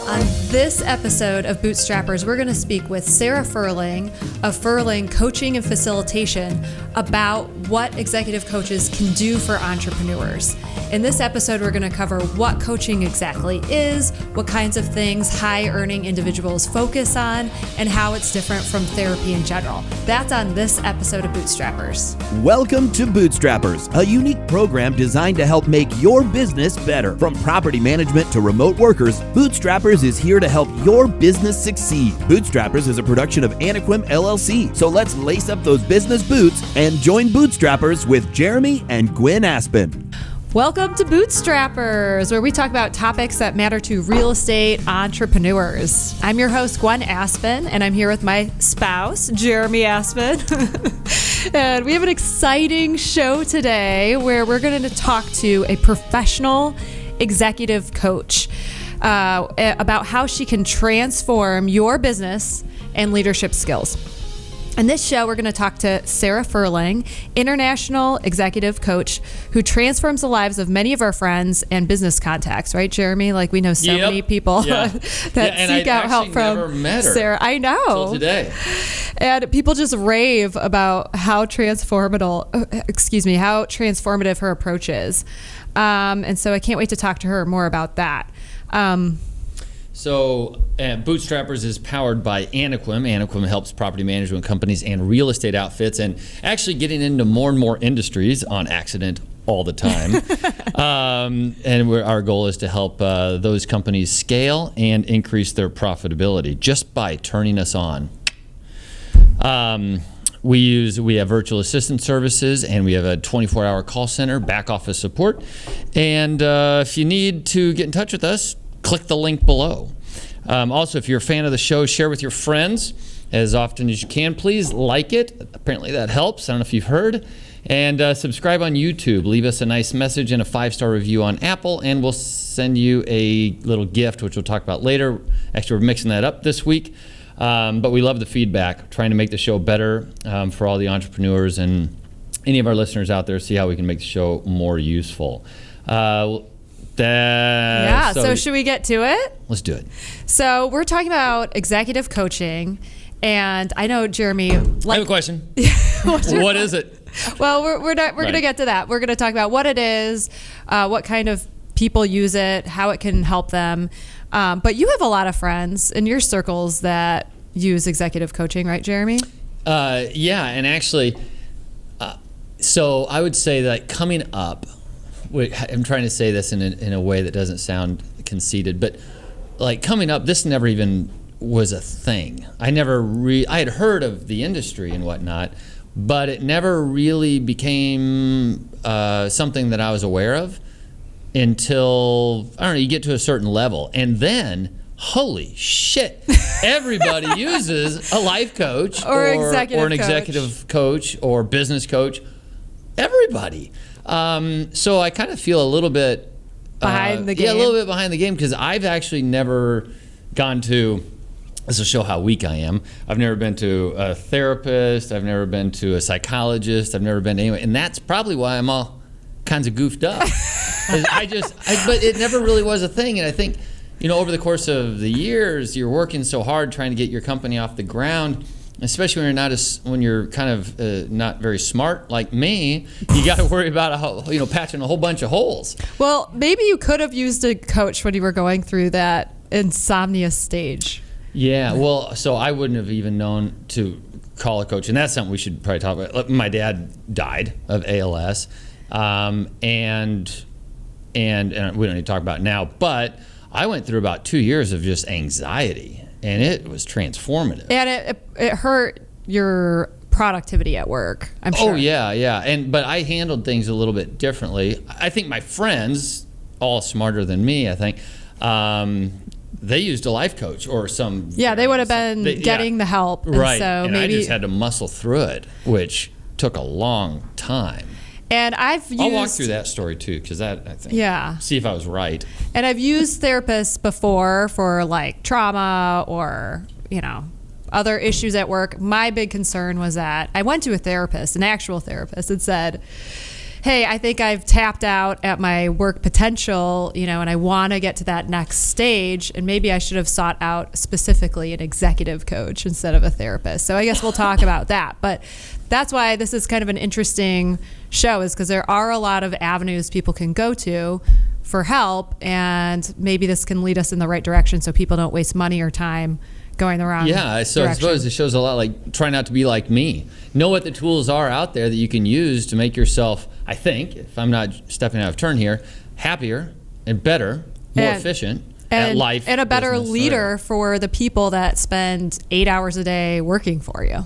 On this episode of Bootstrappers, we're going to speak with Sarah Fruehling of Fruehling Coaching and Facilitation about what executive coaches can do for entrepreneurs. In this episode, we're going to cover what coaching exactly is, what kinds of things high-earning individuals focus on, and how it's different from therapy in general. That's on this episode of Bootstrappers. Welcome to Bootstrappers, a unique program designed to help make your business better. From property management to remote workers, Bootstrappers is here to help your business succeed. Bootstrappers is a production of Anaquim LLC. So let's lace up those business boots and join Bootstrappers with Jeremy and GWENN ASPEN. Welcome to Bootstrappers, where we talk about topics that matter to real estate entrepreneurs. I'm your host, GWENN ASPEN, and I'm here with my spouse, Jeremy ASPEN. And we have an exciting show today where we're going to talk to a professional executive coach about how she can transform your business and leadership skills. In this show, we're going to talk to Sarah Fruehling, international executive coach who transforms the lives of many of our friends and business contacts, right, Jeremy? Like, we know so many people that seek out help from never met her Sarah. I know. Till today. And people just rave about how transformative her approach is. And so I can't wait to talk to her more about that. So Bootstrappers is powered by Anaquim. Anaquim helps property management companies and real estate outfits, and actually getting into more and more industries on accident all the time. And our goal is to help those companies scale and increase their profitability just by turning us on. We have virtual assistant services, and we have a 24-hour call center, back office support. And if you need to get in touch with us, click the link below. Also, if you're a fan of the show, share with your friends as often as you can. Please like it. Apparently that helps. I don't know if you've heard. And subscribe on YouTube. Leave us a nice message and a 5-star review on Apple, and we'll send you a little gift, which we'll talk about later. Actually, we're mixing that up this week. But we love the feedback, trying to make the show better for all the entrepreneurs and any of our listeners out there, see how we can make the show more useful. So should we get to it? Let's do it. So we're talking about executive coaching, and I know, Jeremy, I have a question. What is it? Well, we're going to get to that. We're going to talk about what it is, what kind of people use it, how it can help them. But you have a lot of friends in your circles that use executive coaching, right, Jeremy? Yeah, and actually, so I would say that coming up, I'm trying to say this in a way that doesn't sound conceited, but like coming up, this never even was a thing. I had heard of the industry and whatnot, but it never really became something that I was aware of until, I don't know, you get to a certain level. And then, holy shit, everybody uses a life coach or an executive coach or business coach. Everybody. So I kind of feel a little bit behind the game. Yeah, a little bit behind the game, because I've actually never gone to, this will show how weak I am, I've never been to a therapist, I've never been to a psychologist, I've never been to anyone, and that's probably why I'm all kinds of goofed up. But it never really was a thing, and I think, over the course of the years, you're working so hard trying to get your company off the ground, especially when you're kind of not very smart like me. You got to worry about patching a whole bunch of holes. Well, maybe you could have used a coach when you were going through that insomnia stage. Yeah, well, so I wouldn't have even known to call a coach, and that's something we should probably talk about. My dad died of ALS, and we don't need to talk about it now, but I went through about 2 years of just anxiety. And it was transformative. And it hurt your productivity at work, I'm sure. Oh, yeah. But I handled things a little bit differently. I think my friends, all smarter than me, I think, they used a life coach or some... Yeah, they would have been getting the help. Right, and I just had to muscle through it, which took a long time. And I'll walk through that story too, because that, I think, see if I was right. And I've used therapists before for like trauma or, other issues at work. My big concern was that I went to a therapist, an actual therapist, and said, hey, I think I've tapped out at my work potential, and I want to get to that next stage, and maybe I should have sought out specifically an executive coach instead of a therapist. So I guess we'll talk about that. But that's why this is kind of an interesting show, is because there are a lot of avenues people can go to for help, and maybe this can lead us in the right direction so people don't waste money or time going the wrong so direction. I suppose it shows a lot like try not to be like me. Know what the tools are out there that you can use to make yourself, I think, if I'm not stepping out of turn here, happier and better, more efficient at life. And a better business, leader for the people that spend 8 hours a day working for you.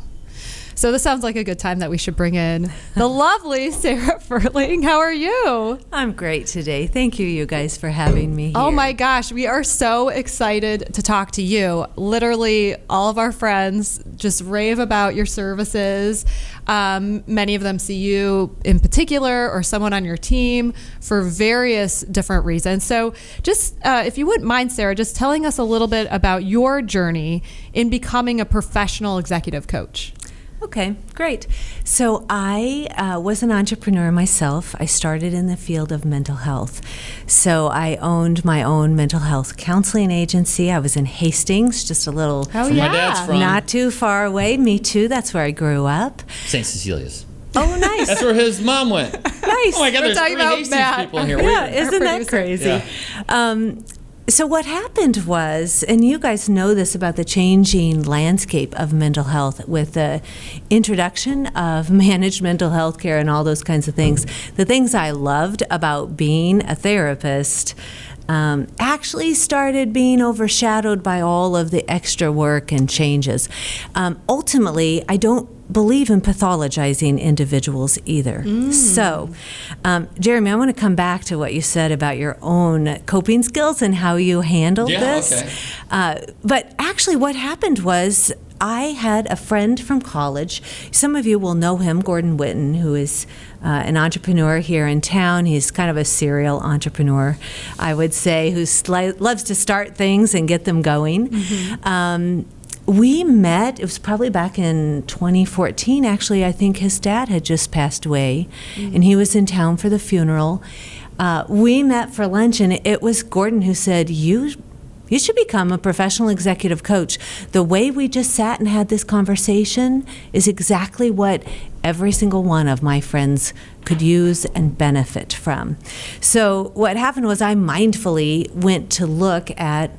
So this sounds like a good time that we should bring in the lovely Sarah Fruehling. How are you? I'm great today. Thank you, you guys, for having me here. Oh my gosh, we are so excited to talk to you. Literally, all of our friends just rave about your services. Many of them see you in particular or someone on your team for various different reasons. So just, if you wouldn't mind, Sarah, just telling us a little bit about your journey in becoming a professional executive coach. Okay, great. So I was an entrepreneur myself. I started in the field of mental health. So I owned my own mental health counseling agency. I was in Hastings, just a little, my dad's from. not too far away. Me too. That's where I grew up. St. Cecilia's. Oh, nice. That's where his mom went. Nice. Oh my God, We're there's talking 3 about Hastings Matt. people in here. Yeah, Weird. isn't that crazy? Yeah. So what happened was, and you guys know this about the changing landscape of mental health with the introduction of managed mental health care and all those kinds of things, the things I loved about being a therapist actually started being overshadowed by all of the extra work and changes. Ultimately, I don't believe in pathologizing individuals either. So, Jeremy, I want to come back to what you said about your own coping skills and how you handled this. Okay. But actually what happened was I had a friend from college. Some of you will know him, Gordon Whitten, who is an entrepreneur here in town. He's kind of a serial entrepreneur, I would say, who loves to start things and get them going. We met, it was probably back in 2014, actually. I think his dad had just passed away, and he was in town for the funeral. We met for lunch, and it was Gordon who said, you should become a professional executive coach. The way we just sat and had this conversation is exactly what every single one of my friends could use and benefit from. So what happened was I mindfully went to look at,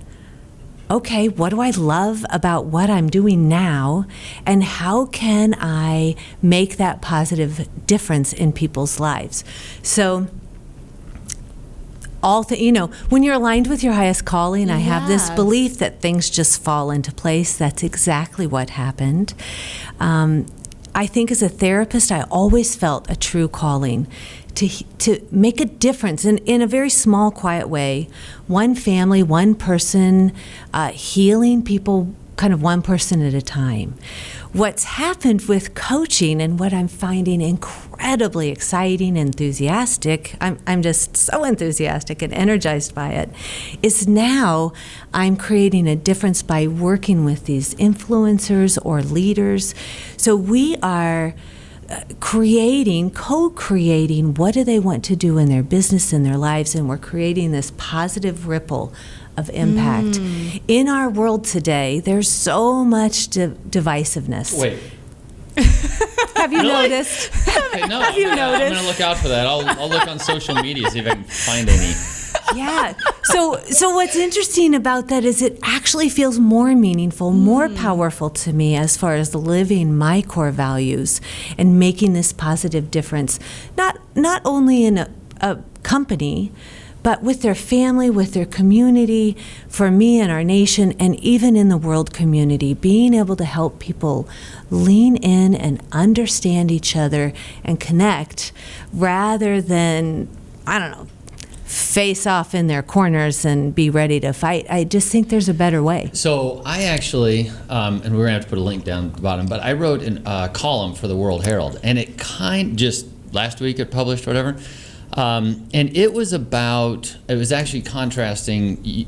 okay, what do I love about what I'm doing now, and how can I make that positive difference in people's lives? So when you're aligned with your highest calling, I have this belief that things just fall into place. That's exactly what happened. I think as a therapist, I always felt a true calling to make a difference in a very small, quiet way. One family, one person, healing people kind of one person at a time. What's happened with coaching and what I'm finding incredibly exciting, enthusiastic, I'm just so enthusiastic and energized by it, is now I'm creating a difference by working with these influencers or leaders. So we are co-creating what do they want to do in their business, in their lives, and we're creating this positive ripple of impact. In our world today, there's so much divisiveness. Wait. Have you noticed? Okay, no, Have you I'm noticed? going to look out for that. I'll look on social media, see if I can find any. Yeah. So what's interesting about that is it actually feels more meaningful, more powerful to me as far as living my core values and making this positive difference, not only in a company, but with their family, with their community, for me and our nation, and even in the world community, being able to help people lean in and understand each other and connect rather than, face off in their corners and be ready to fight. I just think there's a better way. So I actually, and we're going to have to put a link down at the bottom, but I wrote a column for the World Herald, and it just last week it published, whatever. And it was actually contrasting.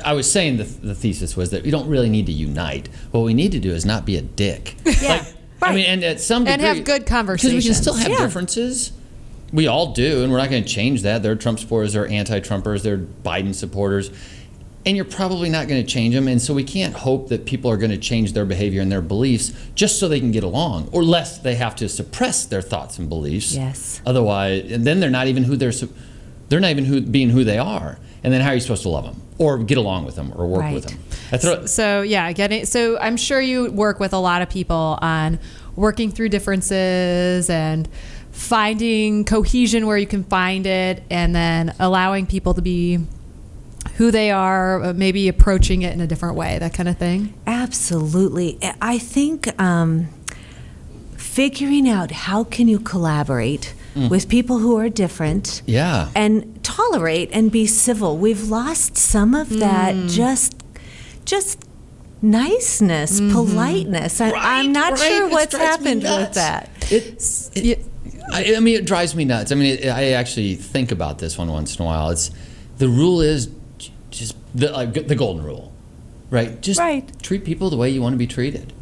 I was saying the thesis was that we don't really need to unite. What we need to do is not be a dick. Yeah, right. And at some degree, and have good conversations. because we can still have differences, We all do, and we're not going to change that. There are Trump supporters, there are anti-Trumpers, there are Biden supporters, and you're probably not going to change them. And so we can't hope that people are going to change their behavior and their beliefs just so they can get along, or lest they have to suppress their thoughts and beliefs. Yes. Otherwise, and then they're not even being who they are. And then how are you supposed to love them or get along with them or work with them? So I'm sure you work with a lot of people on working through differences and finding cohesion where you can find it, and then allowing people to be who they are, maybe approaching it in a different way, that kind of thing. Absolutely. I think figuring out how can you collaborate with people who are different, and tolerate and be civil. We've lost some of that just niceness, politeness. I'm not sure what's happened with that. It drives me nuts. I actually think about this one once in a while. The rule is just the golden rule, right? Just treat people the way you want to be treated.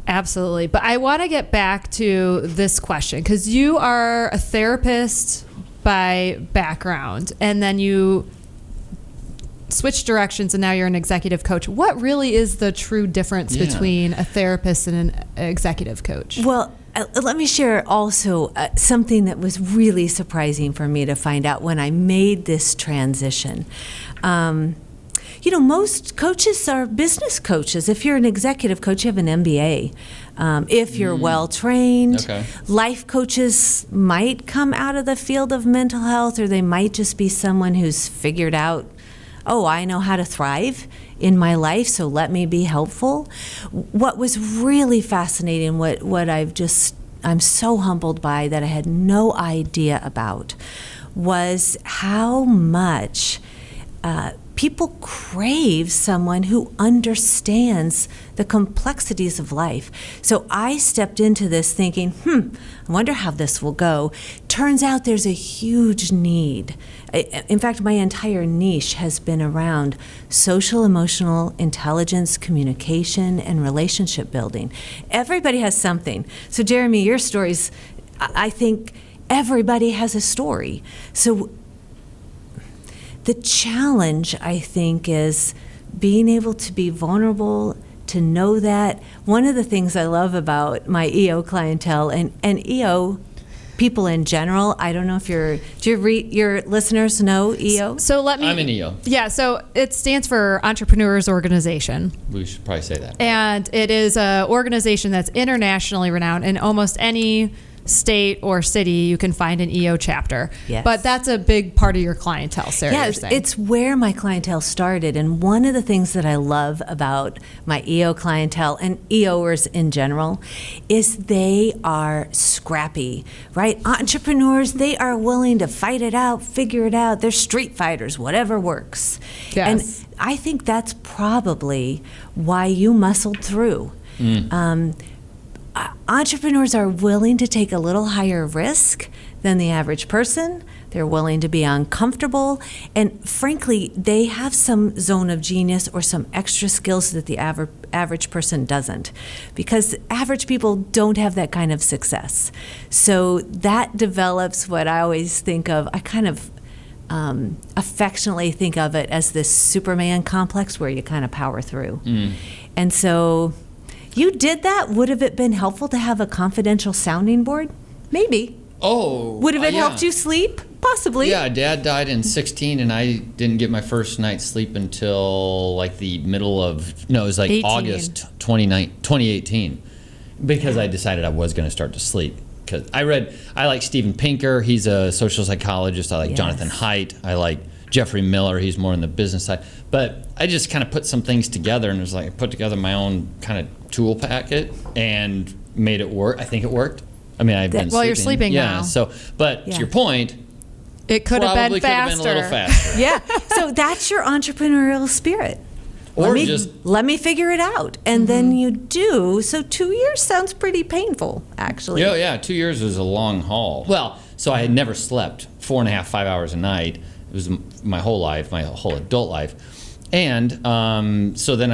Absolutely. But I want to get back to this question, because you are a therapist by background, and then you switched directions and now you're an executive coach. What really is the true difference between a therapist and an executive coach? Well, let me share also something that was really surprising for me to find out when I made this transition. Most coaches are business coaches. If you're an executive coach, you have an MBA. If you're well-trained, life coaches might come out of the field of mental health, or they might just be someone who's figured out, I know how to thrive in my life, so let me be helpful. What was really fascinating, what I'm so humbled by that I had no idea about, was how much people crave someone who understands the complexities of life. So I stepped into this thinking, I wonder how this will go. Turns out there's a huge need. In fact, my entire niche has been around social emotional intelligence, communication, and relationship building. Everybody has something. So Jeremy, your stories, I think everybody has a story. So the challenge, I think, is being able to be vulnerable, to know that. One of the things I love about my EO clientele and EO people in general, I don't know if your listeners know EO? I'm an EO. Yeah, so it stands for Entrepreneurs Organization. We should probably say that. And it is an organization that's internationally renowned. In almost any state or city, you can find an EO chapter. Yes. But that's a big part of your clientele, Sarah. Yes, it's where my clientele started. And one of the things that I love about my EO clientele and EOers in general is they are scrappy, right? Entrepreneurs, they are willing to fight it out, figure it out. They're street fighters, whatever works. Yes. And I think that's probably why you muscled through. Entrepreneurs are willing to take a little higher risk than the average person. They're willing to be uncomfortable. And frankly, they have some zone of genius or some extra skills that the average person doesn't, because average people don't have that kind of success. So that develops what I always think of, I kind of affectionately think of it as this Superman complex where you kind of power through. And so you did that. Would have it been helpful to have a confidential sounding board? Maybe. Would have it helped you sleep? Possibly. Yeah, Dad died in 16, and I didn't get my first night's sleep until like the middle of, it was like 18. August 2018, because I decided I was going to start to sleep. Because I like Steven Pinker. He's a social psychologist. I like Jonathan Haidt. I like Jeffrey Miller. He's more on the business side. But I just kind of put some things together, and it was like I put together my own kind of tool packet and made it work. I think it worked. I've been sleeping. Well, you're sleeping now. So, but to your point, it could have been faster. Could have been a little faster. Yeah. So that's your entrepreneurial spirit. Or let me figure it out. And then you do. So 2 years sounds pretty painful, actually. Yeah, 2 years is a long haul. Well, so I had never slept 4.5, 5 hours a night. It was my whole life, my whole adult life. And so then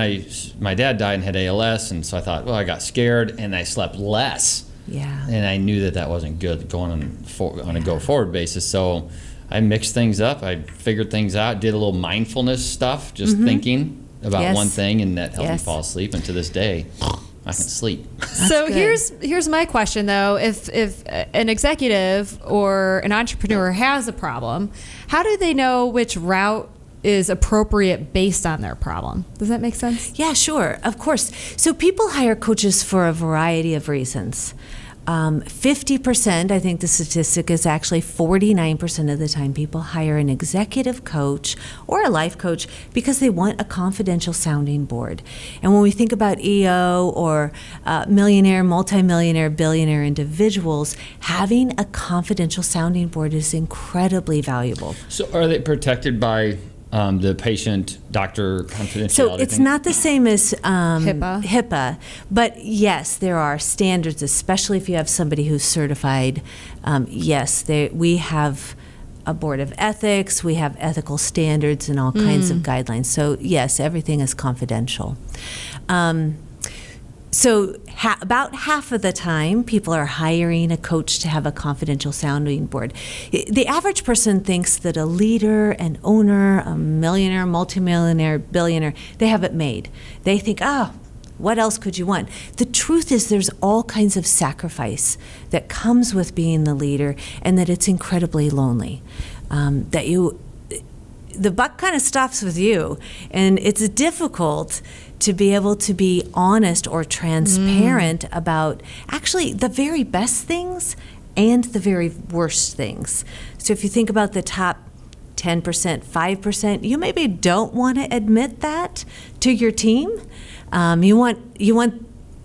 my dad died and had ALS, and so I thought, well, I got scared, and I slept less Yeah. And I knew that wasn't good going on a go-forward basis. So I mixed things up. I figured things out, did a little mindfulness stuff, just thinking about one thing, and that helped me fall asleep. And to this day, I can sleep. So here's my question though: if an executive or an entrepreneur has a problem, how do they know which route is appropriate based on their problem? Does that make sense? Yeah, sure, of course. So people hire coaches for a variety of reasons. 50%, I think the statistic is actually 49% of the time people hire an executive coach or a life coach because they want a confidential sounding board. And when we think about EO or millionaire, multimillionaire, billionaire individuals, having a confidential sounding board is incredibly valuable. So are they protected by the patient-doctor confidentiality? So it's not the same as HIPAA, but yes, there are standards, especially if you have somebody who's certified. We have a board of ethics, we have ethical standards and all kinds of guidelines. So yes, everything is confidential. So about half of the time, people are hiring a coach to have a confidential sounding board. The average person thinks that a leader, an owner, a millionaire, multimillionaire, billionaire, they have it made. They think, what else could you want? The truth is there's all kinds of sacrifice that comes with being the leader, and that it's incredibly lonely. The buck kind of stops with you, and it's difficult to be able to be honest or transparent about actually the very best things and the very worst things. So if you think about the top 10%, 5%, you maybe don't want to admit that to your team. You want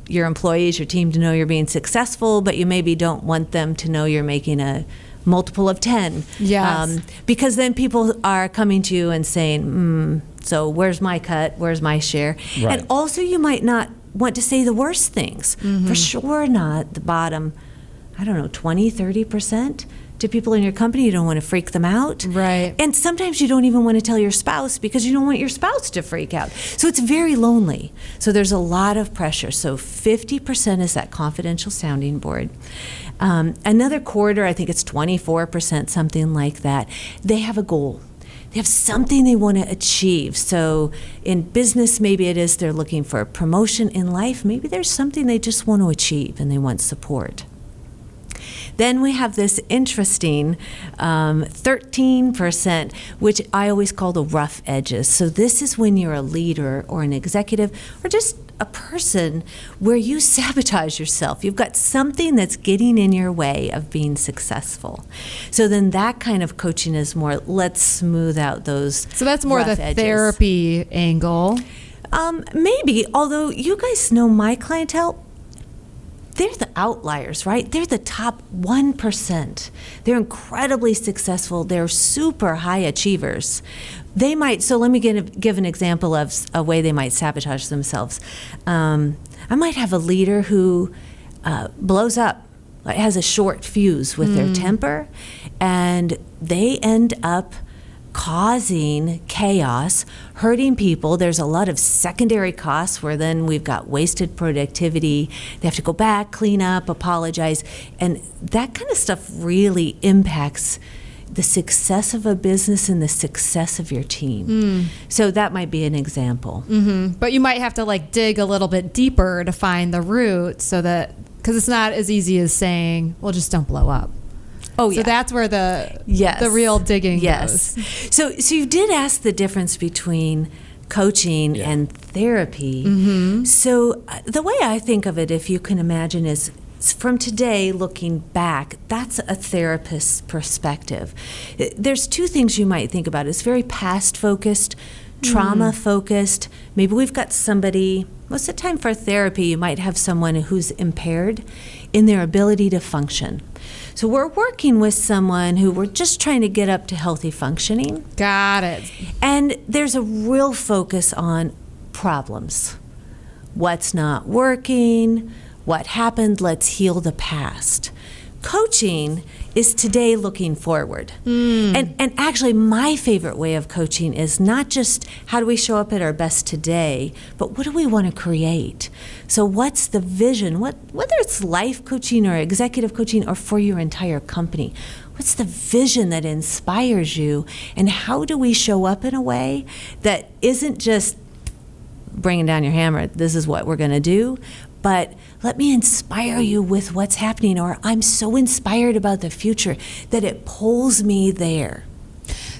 your employees, your team to know you're being successful, but you maybe don't want them to know you're making a multiple of 10. Yes. Because then people are coming to you and saying, so where's my cut? Where's my share? Right. And also you might not want to say the worst things. For sure not the bottom, 20, 30% to people in your company. You don't want to freak them out. Right. And sometimes you don't even want to tell your spouse because you don't want your spouse to freak out. So it's very lonely. So there's a lot of pressure. So 50% is that confidential sounding board. Another quarter, I think it's 24%, something like that, they have a goal. They have something they want to achieve. So in business, maybe it is they're looking for a promotion. In life, maybe there's something they just want to achieve and they want support. Then we have this interesting 13%, which I always call the rough edges. So this is when you're a leader or an executive or just a person where you sabotage yourself. You've got something that's getting in your way of being successful. So then that kind of coaching is more, let's smooth out those So that's more rough the edges. therapy angle. Maybe, although you guys know my clientele, they're the outliers, right? They're the top 1%. They're incredibly successful. They're super high achievers. They might, so let me give an example of a way they might sabotage themselves. I might have a leader who blows up, has a short fuse with their temper, and they end up causing chaos, hurting people. There's a lot of secondary costs where then we've got wasted productivity. They have to go back, clean up, apologize. And that kind of stuff really impacts the success of a business and the success of your team. So that might be an example. But you might have to dig a little bit deeper to find the root so that, because it's not as easy as saying, well, just don't blow up. Oh, So yeah. that's where the real digging goes. So you did ask the difference between coaching and therapy. So the way I think of it, if you can imagine, is from today looking back, that's a therapist's perspective. There's two things you might think about. It's very past focused, trauma focused. Maybe we've got somebody, most of the time for therapy, you might have someone who's impaired in their ability to function. So we're working with someone who we're just trying to get up to healthy functioning. Got it. And there's a real focus on problems. What's not working? What happened? Let's heal the past. coaching is today looking forward. And actually, my favorite way of coaching is not just how do we show up at our best today, but what do we want to create? So what's the vision? Whether it's life coaching or executive coaching or for your entire company, what's the vision that inspires you? And how do we show up in a way that isn't just bringing down your hammer, this is what we're going to do, but let me inspire you with what's happening, or I'm so inspired about the future that it pulls me there.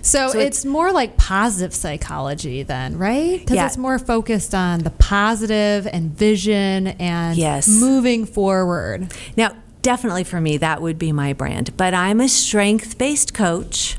So it's more like positive psychology then, right? Because it's more focused on the positive and vision and moving forward. Now, definitely for me, that would be my brand. But I'm a strength-based coach.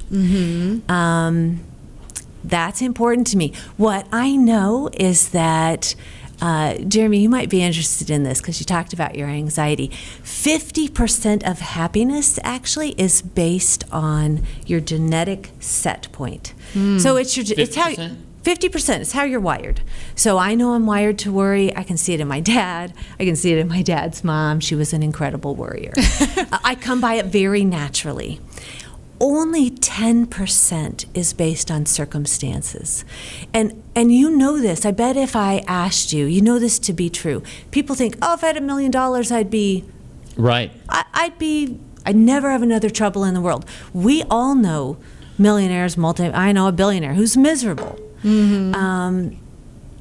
That's important to me. What I know is that Jeremy, you might be interested in this because you talked about your anxiety. 50% of happiness actually is based on your genetic set point. So it's how 50% is how you're wired. So I know I'm wired to worry. I can see it in my dad. I can see it in my dad's mom. She was an incredible worrier. I come by it very naturally. Only 10% is based on circumstances. And you know this. I bet if I asked you, you know this to be true. People think, oh, if I had $1 million, I'd be... Right. I'd never have another trouble in the world. We all know millionaires, I know a billionaire who's miserable.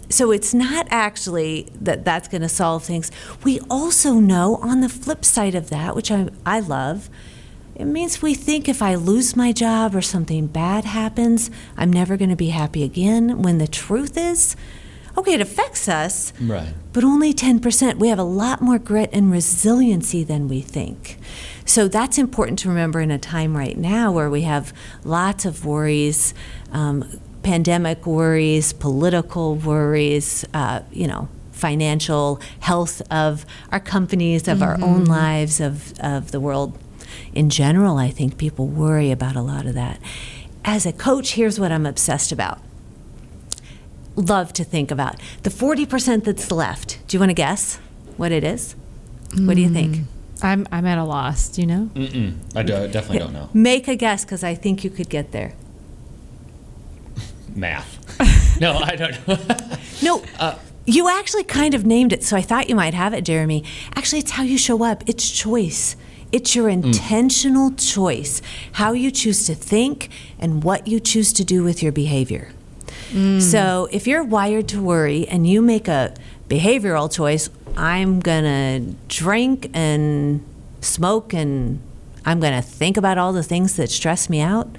So it's not actually that's going to solve things. We also know on the flip side of that, which I love, it means we think if I lose my job or something bad happens, I'm never going to be happy again, when the truth is, okay, it affects us, right, but only 10%. We have a lot more grit and resiliency than we think. So that's important to remember in a time right now where we have lots of worries, pandemic worries, political worries, financial health of our companies, of our own lives, of the world. In general, I think people worry about a lot of that. As a coach, here's what I'm obsessed about. Love to think about. The 40% that's left, do you want to guess what it is? What do you think? I'm at a loss, do you know? I definitely don't know. Make a guess, because I think you could get there. Math. No, I don't know. No, you actually kind of named it, so I thought you might have it, Jeremy. Actually, it's how you show up. It's choice. It's your intentional choice, how you choose to think and what you choose to do with your behavior. So if you're wired to worry and you make a behavioral choice, I'm going to drink and smoke and I'm going to think about all the things that stress me out,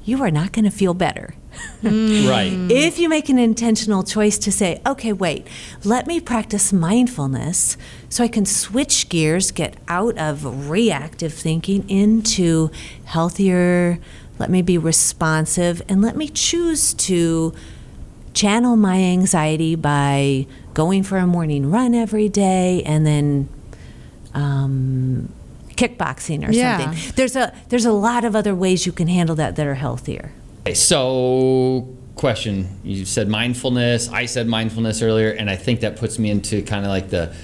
you are not going to feel better. Right. If you make an intentional choice to say, okay, wait, let me practice mindfulness so I can switch gears, get out of reactive thinking into healthier, let me be responsive, and let me choose to channel my anxiety by going for a morning run every day and then kickboxing or something. There's a lot of other ways you can handle that are healthier. So, question, you said mindfulness, I said mindfulness earlier, and I think that puts me into kind of like the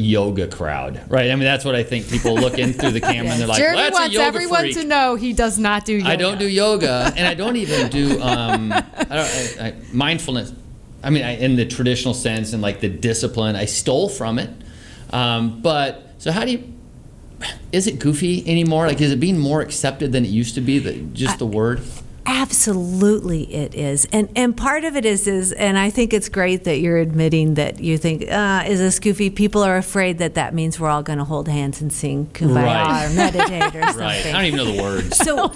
yoga crowd, right? I mean, that's what I think. People look in through the camera and they're like, Jeremy well, that's wants a yoga everyone freak. to know he does not do yoga. I don't do yoga, and I don't even do mindfulness. I mean, in the traditional sense and like the discipline, I stole from it. But so how do you... Is it goofy anymore? Like, is it being more accepted than it used to be? The word? Absolutely, it is, and part of it is, and I think it's great that you're admitting that you think, is this goofy? People are afraid that means we're all going to hold hands and sing Kumbaya or meditate or something. Right. I don't even know the words. So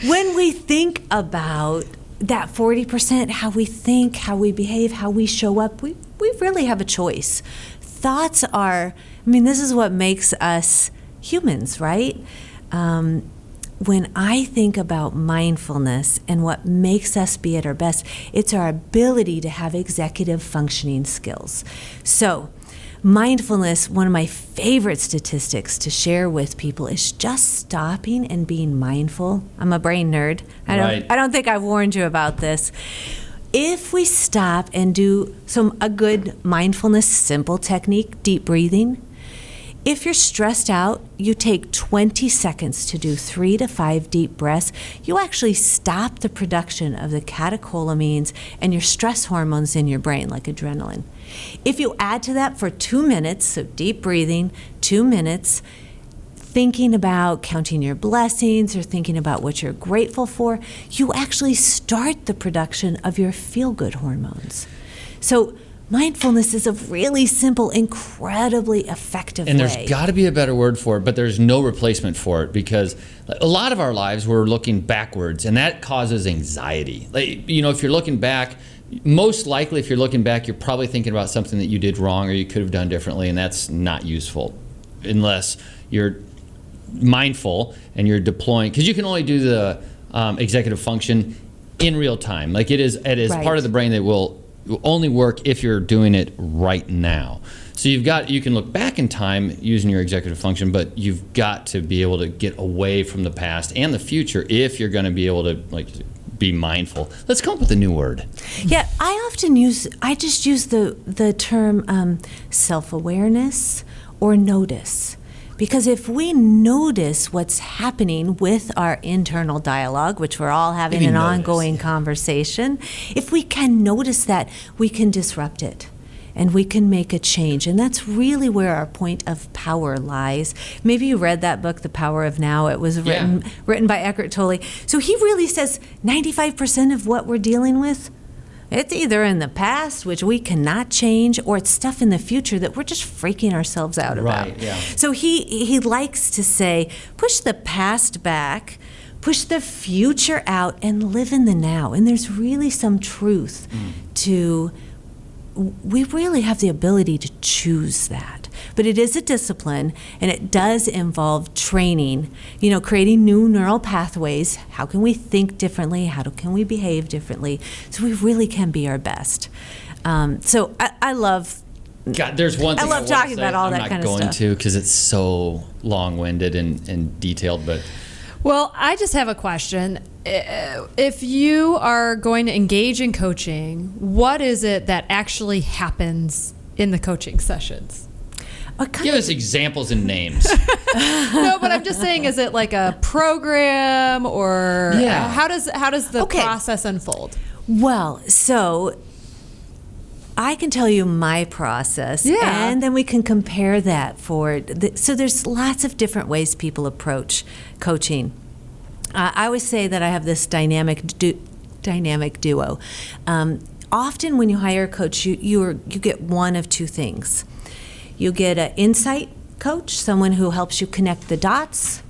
when we think about that 40%, how we think, how we behave, how we show up, we really have a choice. Thoughts are, this is what makes us humans, right? When I think about mindfulness and what makes us be at our best, it's our ability to have executive functioning skills. So, mindfulness, one of my favorite statistics to share with people is just stopping and being mindful. I'm a brain nerd. I don't think I've warned you about this. If we stop and do a good mindfulness, simple technique, deep breathing, If you're stressed out, you take 20 seconds to do 3 to 5 deep breaths. You actually stop the production of the catecholamines and your stress hormones in your brain, like adrenaline. If you add to that for 2 minutes, so deep breathing, 2 minutes, thinking about counting your blessings or thinking about what you're grateful for, you actually start the production of your feel-good hormones. So mindfulness is a really simple, incredibly effective way. And there's got to be a better word for it, but there's no replacement for it, because a lot of our lives we're looking backwards, and that causes anxiety. Like, if you're looking back, most likely if you're looking back, you're probably thinking about something that you did wrong or you could have done differently, and that's not useful unless you're mindful and you're deploying, because you can only do the executive function in real time. Like it is right. Part of the brain that will only work if you're doing it right now. So you can look back in time using your executive function, but you've got to be able to get away from the past and the future if you're going to be able to be mindful. Let's come up with a new word. Yeah, I just use the term self-awareness or notice. Because if we notice what's happening with our internal dialogue, which we're all having an ongoing conversation, if we can notice that, we can disrupt it and we can make a change. And that's really where our point of power lies. Maybe you read that book, The Power of Now. It was written by Eckhart Tolle. So he really says 95% of what we're dealing with, it's either in the past, which we cannot change, or it's stuff in the future that we're just freaking ourselves out about. Right, yeah. So he likes to say, push the past back, push the future out, and live in the now. And there's really some truth to, we really have the ability to choose that. But it is a discipline, and it does involve training, creating new neural pathways. How can we think differently? How can we behave differently? So we really can be our best. So I love... God, there's one thing I love talking about all that kind of stuff. I'm not going to, because it's so long-winded and detailed, but... Well, I just have a question. If you are going to engage in coaching, what is it that actually happens in the coaching sessions? Give us examples and names. No, but I'm just saying, is it like a program, or how does the process unfold? Well, so I can tell you my process, and then we can compare that so there's lots of different ways people approach coaching. I always say that I have this dynamic duo. Often when you hire a coach, you get one of two things. You get an insight coach, someone who helps you connect the dots,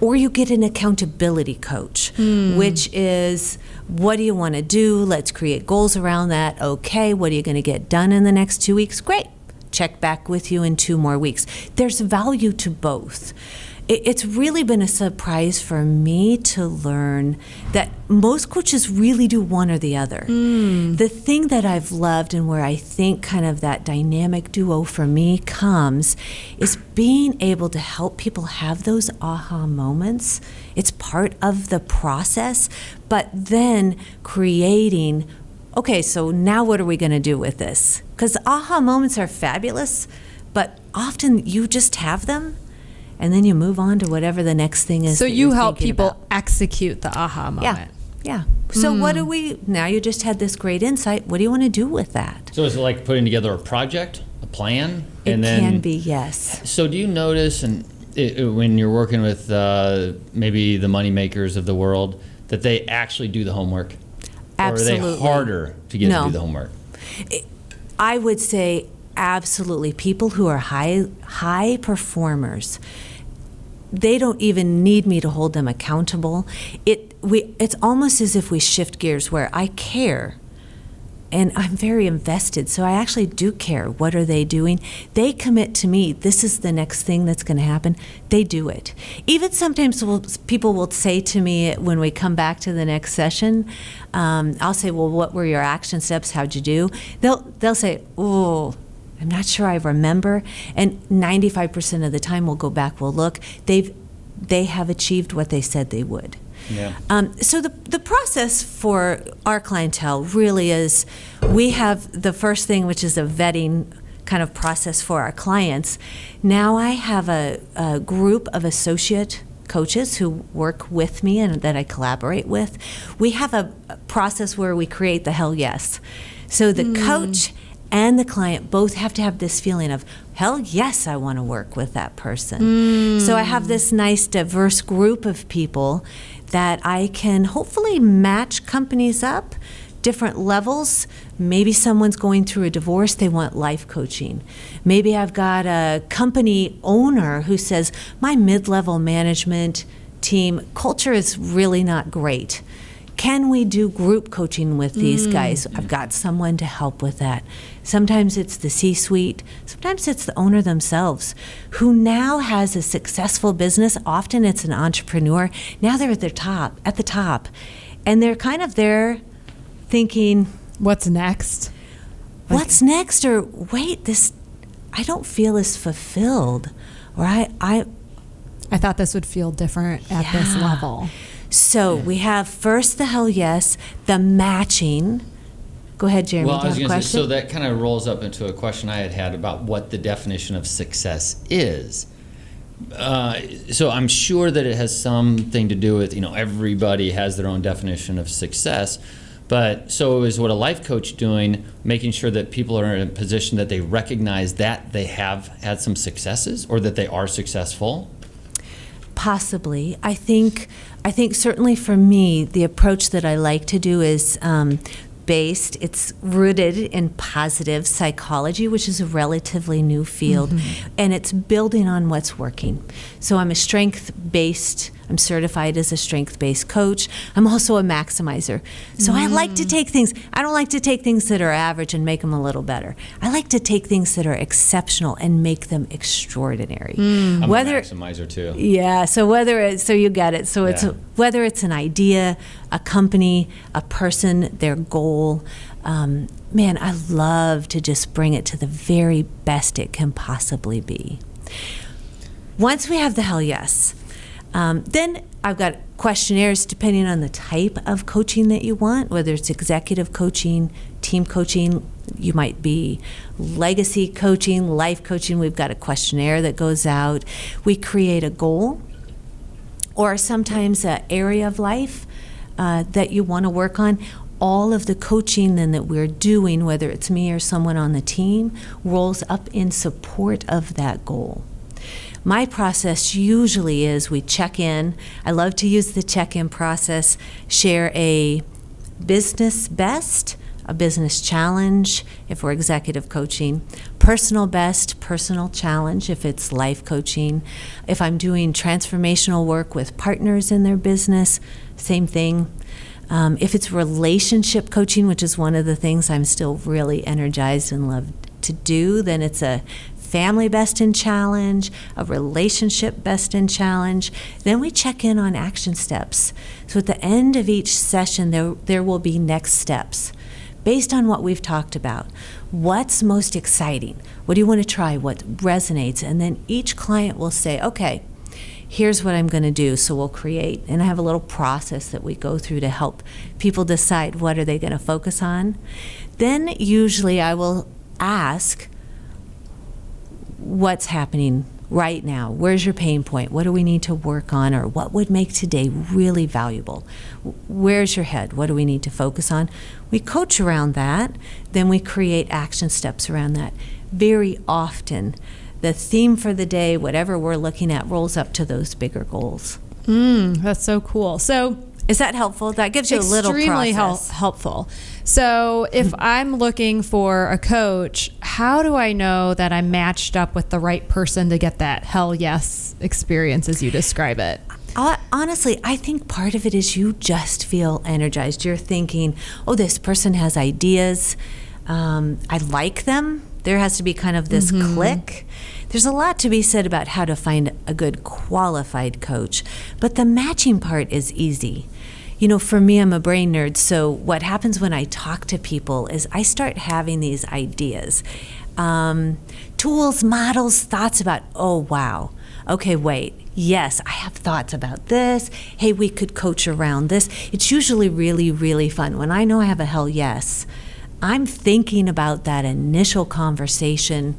or you get an accountability coach, which is, what do you want to do? Let's create goals around that. Okay, what are you going to get done in the next 2 weeks? Great. Check back with you in 2 more weeks. There's value to both. It's really been a surprise for me to learn that most coaches really do one or the other. The thing that I've loved, and where I think kind of that dynamic duo for me comes, is being able to help people have those aha moments. It's part of the process, but then creating, okay, so now what are we going to do with this? Because aha moments are fabulous, but often you just have them, and then you move on to whatever the next thing is. So you help people execute the aha moment. Yeah. So now you just had this great insight. What do you want to do with that? So is it like putting together a project, a plan? It can be, yes. So do you notice, when you're working with maybe the money makers of the world, that they actually do the homework? Absolutely. Or are they harder to get to do the homework? I would say absolutely. People who are high performers, they don't even need me to hold them accountable. It's almost as if we shift gears where I care and I'm very invested, so I actually do care. What are they doing? They commit to me. This is the next thing that's going to happen. They do it. Even sometimes people will say to me when we come back to the next session, I'll say, well, what were your action steps? How'd you do? They'll say, oh, I'm not sure I remember. And 95% of the time we'll go back, we'll look. They have achieved what they said they would. Yeah. So the process for our clientele really is, we have the first thing, which is a vetting kind of process for our clients. Now I have a group of associate coaches who work with me and that I collaborate with. We have a process where we create the hell yes. So the coach and the client both have to have this feeling of, hell yes, I want to work with that person. So I have this nice diverse group of people that I can hopefully match companies up, different levels. Maybe someone's going through a divorce, they want life coaching. Maybe I've got a company owner who says, my mid-level management team culture is really not great. Can we do group coaching with these guys? I've got someone to help with that. Sometimes it's the C-suite. Sometimes it's the owner themselves who now has a successful business. Often it's an entrepreneur. Now they're at the top. And they're kind of there thinking, what's next? What's next? Or wait, this, I don't feel as fulfilled. Or I thought this would feel different at this level. So we have first the hell yes, the matching. Go ahead, Jeremy. Well, do I was you have a going to say, question? so that kind of rolls up into a question I had about what the definition of success is. So I'm sure that it has something to do with, everybody has their own definition of success. But so is what a life coach doing, making sure that people are in a position that they recognize that they have had some successes or that they are successful? Possibly. I think certainly for me, the approach that I like to do is it's rooted in positive psychology, which is a relatively new field, and it's building on what's working. So I'm I'm certified as a strength-based coach. I'm also a maximizer. So I like to take things, I don't like to take things that are average and make them a little better. I like to take things that are exceptional and make them extraordinary. I'm a maximizer too. Yeah, so you get it. So it's whether it's an idea, a company, a person, their goal, man, I love to just bring it to the very best it can possibly be. Once we have the hell yes, then I've got questionnaires depending on the type of coaching that you want, whether it's executive coaching, team coaching, you might be legacy coaching, life coaching. We've got a questionnaire that goes out. We create a goal or sometimes an area of life that you want to work on. All of the coaching then that we're doing, whether it's me or someone on the team, rolls up in support of that goal. My process usually is we check in. I love to use the check-in process, share a business best, a business challenge if we're executive coaching, personal best, personal challenge if it's life coaching. If I'm doing transformational work with partners in their business, same thing. If it's relationship coaching, which is one of the things I'm still really energized and love to do, then it's a family best in challenge, a relationship best in challenge. Then we check in on action steps. So at the end of each session, there will be next steps based on what we've talked about. What's most exciting? What do you want to try? What resonates? And then each client will say, okay, here's what I'm going to do. So we'll create, and I have a little process that we go through to help people decide what are they going to focus on. Then usually I will ask, what's happening right now? Where's your pain point? What do we need to work on? Or what would make today really valuable? Where's your head? What do we need to focus on? We coach around that. Then we create action steps around that. Very often, the theme for the day, whatever we're looking at, rolls up to those bigger goals. That's so cool. So is that helpful? That gives you a little process. Extremely helpful. So if I'm looking for a coach, how do I know that I'm matched up with the right person to get that hell yes experience as you describe it? Honestly, I think part of it is you just feel energized. You're thinking, oh, this person has ideas. I like them. There has to be kind of this click. There's a lot to be said about how to find a good qualified coach, but the matching part is easy. For me, I'm a brain nerd, so what happens when I talk to people is I start having these ideas, tools, models, thoughts about, oh, wow, okay, wait, yes, I have thoughts about this. Hey, we could coach around this. It's usually really, really fun. When I know I have a hell yes, I'm thinking about that initial conversation,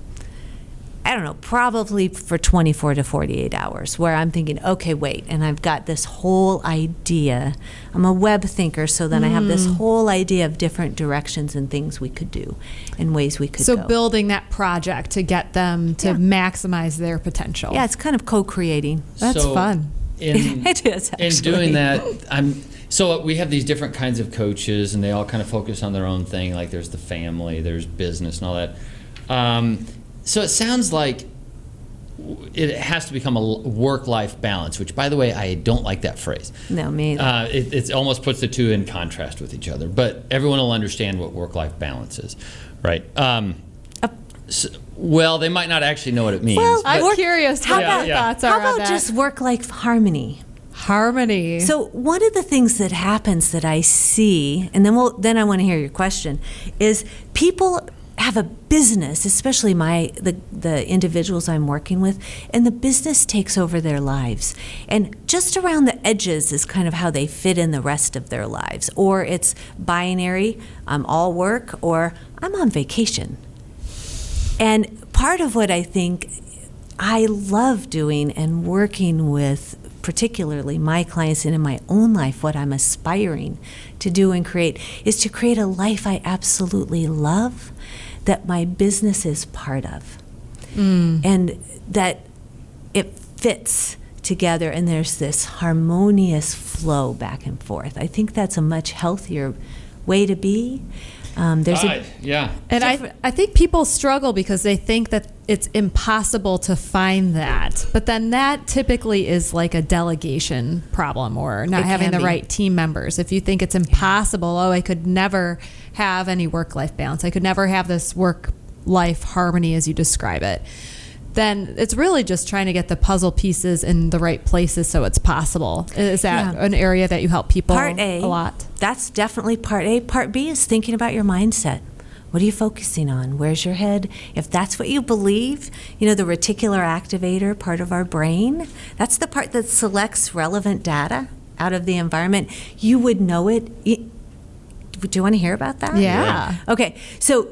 I don't know, probably for 24 to 48 hours, where I'm thinking, okay, wait, and I've got this whole idea. I'm a web thinker, so then I have this whole idea of different directions and things we could do and ways we could go. So building that project to get them to maximize their potential. Yeah, it's kind of co-creating. That's fun. It is, actually. In doing that, so we have these different kinds of coaches, and they all kind of focus on their own thing. Like there's the family, there's business, and all that. So it sounds like it has to become a work-life balance, which, by the way, I don't like that phrase. No, me either. It almost puts the two in contrast with each other. But everyone will understand what work-life balance is, right? Well, they might not actually know what it means. Well, I'm curious what your thoughts are How on about that. just work-life harmony? Harmony. So one of the things that happens that I see, and then I want to hear your question, is people have a business, especially the individuals I'm working with, and the business takes over their lives. And just around the edges is kind of how they fit in the rest of their lives. Or it's binary, I'm all work, or I'm on vacation. And part of what I think I love doing and working with, particularly my clients and in my own life, what I'm aspiring to do and create, is to create a life I absolutely love, that my business is part of, and that it fits together, and there's this harmonious flow back and forth. I think that's a much healthier way to be. Yeah. And I think people struggle because they think that it's impossible to find that. But then that typically is like a delegation problem, or not having the right team members. If you think it's impossible, I could never have any work-life balance, I could never have this work-life harmony as you describe it, then it's really just trying to get the puzzle pieces in the right places so it's possible. Is that an area that you help people a lot? That's definitely part A. Part B is thinking about your mindset. What are you focusing on? Where's your head? If that's what you believe, the reticular activator part of our brain, that's the part that selects relevant data out of the environment. You would know it. Do you want to hear about that? Yeah. Okay, so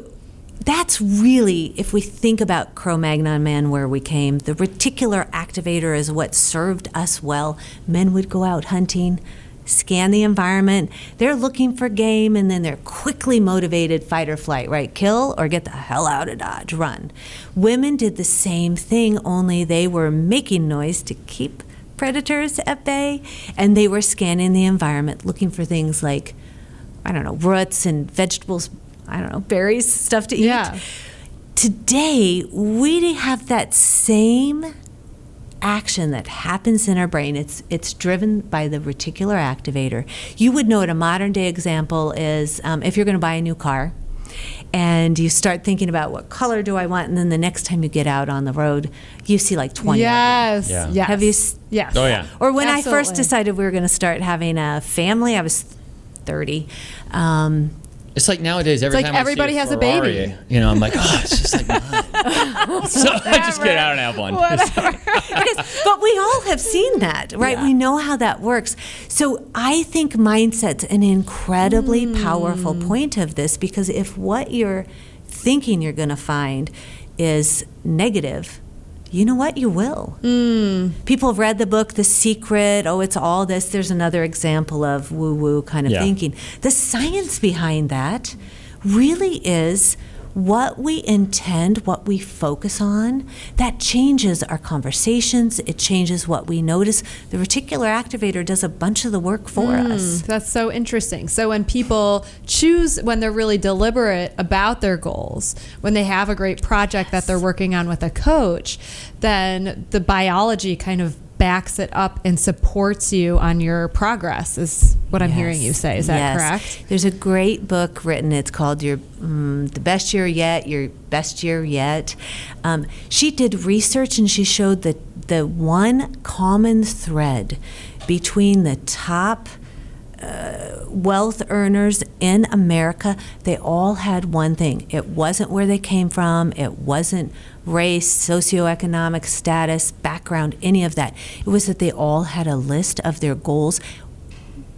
that's really, if we think about Cro-Magnon man, where we came, the reticular activator is what served us well. Men would go out hunting, scan the environment, they're looking for game, and then they're quickly motivated, fight or flight, right? Kill or get the hell out of Dodge, run. Women did the same thing, only they were making noise to keep predators at bay, and they were scanning the environment, looking for things like, roots and vegetables, berries, stuff to eat. Yeah. Today, we have that same action that happens in our brain. It's driven by the reticular activator. You would know it. A modern day example is if you're going to buy a new car and you start thinking about what color do I want, and then the next time you get out on the road, you see like 20 Yes. of them. Yes. Have you? Yes. Oh, yeah. Or when I first Absolutely. decided we were going to start having a family, I was 30. It's like nowadays, every like time everybody I see has a baby. Ferrari, I'm like, it's just like mine. So I just get out and have one. But we all have seen that, right? Yeah. We know how that works. So I think mindset's an incredibly powerful point of this, because if what you're thinking you're going to find is negative, you know what? You will. People have read the book, The Secret. Oh, it's all this. There's another example of woo-woo kind of thinking. The science behind that really is what we intend, what we focus on. That changes our conversations. It changes what we notice. The reticular activator does a bunch of the work for us. That's so interesting. So when people choose, when they're really deliberate about their goals, when they have a great project that they're working on with a coach, then the biology kind of backs it up and supports you on your progress, is what I'm hearing you say. Is that correct? There's a great book written. It's called The Best Year Yet, Your Best Year Yet. She did research, and she showed that the one common thread between the top wealth earners in America, they all had one thing. It wasn't where they came from. It wasn't race, socioeconomic status, background, any of that. It was that they all had a list of their goals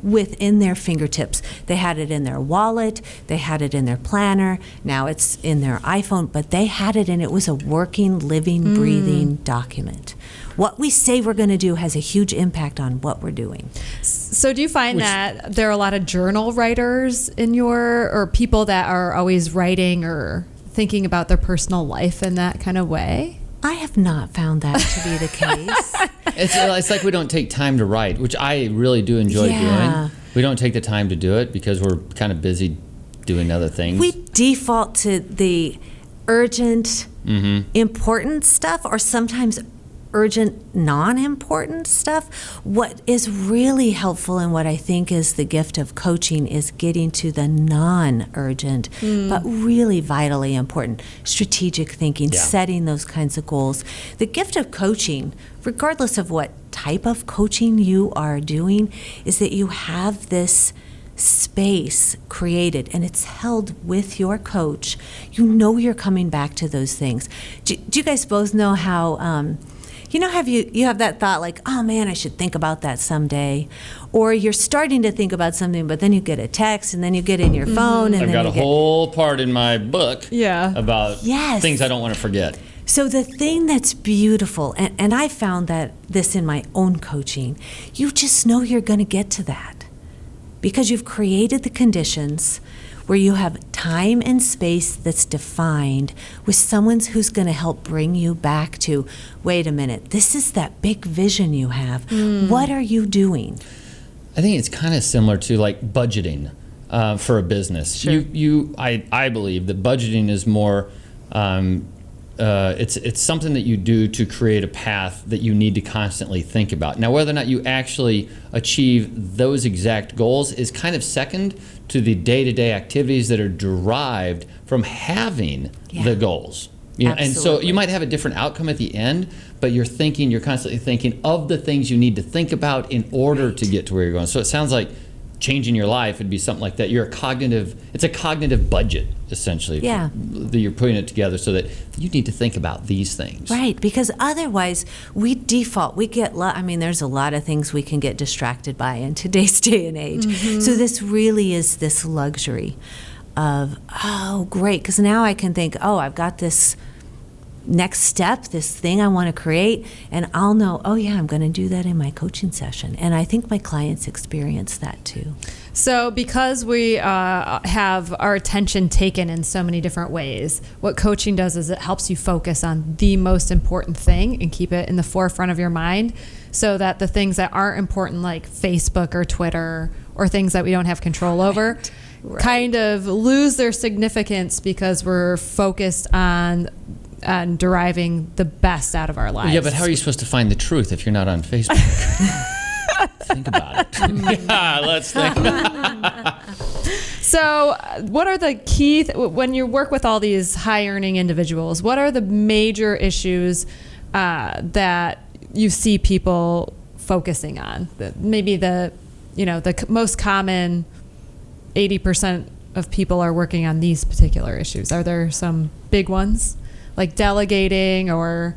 within their fingertips. They had it in their wallet, they had it in their planner, now it's in their iPhone, but they had it and it was a working, living, breathing document. What we say we're going to do has a huge impact on what we're doing. So do you find that there are a lot of journal writers or people that are always writing or thinking about their personal life in that kind of way? I have not found that to be the case. It's like we don't take time to write, which I really do enjoy doing. We don't take the time to do it because we're kind of busy doing other things. We default to the urgent, important stuff, or sometimes urgent, non-important stuff. What is really helpful and what I think is the gift of coaching is getting to the non-urgent, but really vitally important, strategic thinking, setting those kinds of goals. The gift of coaching, regardless of what type of coaching you are doing, is that you have this space created and it's held with your coach. You know you're coming back to those things. Do you guys both know how have you have that thought like, oh man, I should think about that someday, or you're starting to think about something, but then you get a text, and then you get in your phone, and I've got a whole part in my book about things I don't want to forget. So the thing that's beautiful, and I found that this in my own coaching, you just know you're going to get to that because you've created the conditions where you have time and space that's defined with someone who's going to help bring you back to, wait a minute, this is that big vision you have. What are you doing? I think it's kind of similar to like budgeting for a business. Sure. I believe that budgeting is more, it's something that you do to create a path that you need to constantly think about. Now, whether or not you actually achieve those exact goals is kind of second to the day-to-day activities that are derived from having the goals. And so you might have a different outcome at the end, but you're constantly thinking of the things you need to think about in order to get to where you're going. So it sounds like changing your life would be something like that. It's a cognitive budget, essentially. Yeah. That you're putting it together so that you need to think about these things. Right, because otherwise we default. There's a lot of things we can get distracted by in today's day and age. So this really is this luxury of, oh, great, because now I can think, oh, I've got this next step, this thing I want to create, and I'll know, oh yeah, I'm going to do that in my coaching session. And I think my clients experience that too. So because we have our attention taken in so many different ways, what coaching does is it helps you focus on the most important thing and keep it in the forefront of your mind so that the things that aren't important, like Facebook or Twitter or things that we don't have control over, kind of lose their significance because we're focused on deriving the best out of our lives. Yeah, but how are you supposed to find the truth if you're not on Facebook? Think about it. Let's think. So what are the key, when you work with all these high-earning individuals, what are the major issues that you see people focusing on? Maybe the most common 80% of people are working on these particular issues. Are there some big ones? Like delegating or...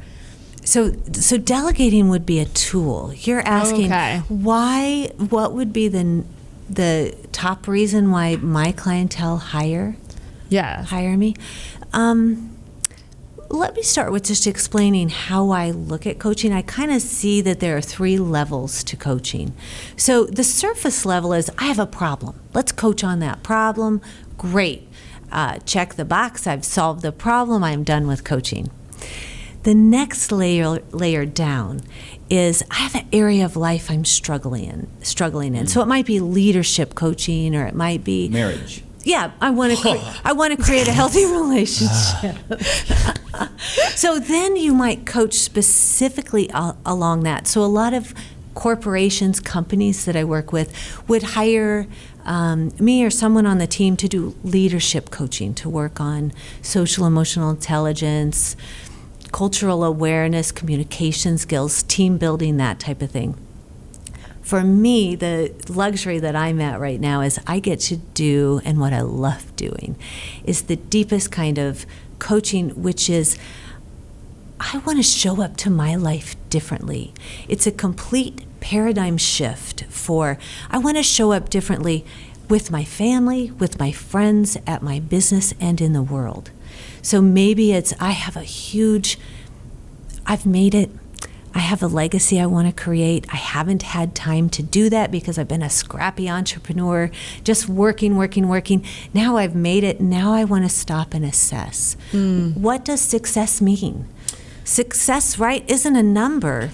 So delegating would be a tool. You're asking why, what would be the top reason why my clientele hire me? Let me start with just explaining how I look at coaching. I kind of see that there are 3 levels to coaching. So the surface level is, I have a problem. Let's coach on that problem. Great. Check the box. I've solved the problem. I'm done with coaching. The next layer down is, I have an area of life I'm struggling in. So it might be leadership coaching, or it might be marriage. Yeah, I want to create a healthy relationship. So then you might coach specifically along that. So a lot of corporations, companies that I work with would hire me or someone on the team to do leadership coaching, to work on social emotional intelligence, cultural awareness, communication skills, team building, that type of thing. For me, the luxury that I'm at right now is I get to do, and what I love doing, is the deepest kind of coaching, which is, I want to show up to my life differently. It's a complete paradigm shift for, I want to show up differently with my family, with my friends, at my business, and in the world. So maybe it's, I've made it. I have a legacy I want to create. I haven't had time to do that because I've been a scrappy entrepreneur, just working. Now I've made it. Now I want to stop and assess. What does success mean? Success, right, isn't a number.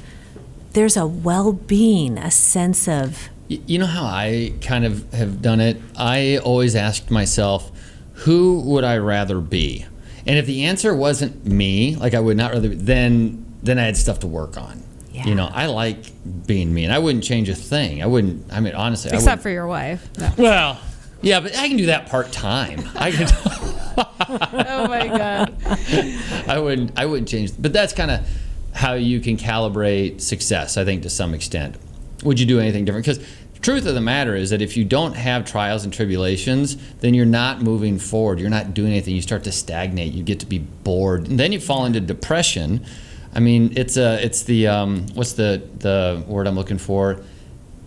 There's a well-being, a sense of... You know how I kind of have done it? I always asked myself, who would I rather be? And if the answer wasn't me, like I would not rather be, then I had stuff to work on. Yeah. You know, I like being me, and I wouldn't change a thing. Honestly. Except for your wife. No. Well, yeah, but I can do that part-time. I can... Oh my God. I wouldn't change. But that's kind of how you can calibrate success, I think, to some extent. Would you do anything different? Because the truth of the matter is that if you don't have trials and tribulations, then you're not moving forward. You're not doing anything. You start to stagnate. You get to be bored. And then you fall into depression. I mean, it's the what's the word I'm looking for?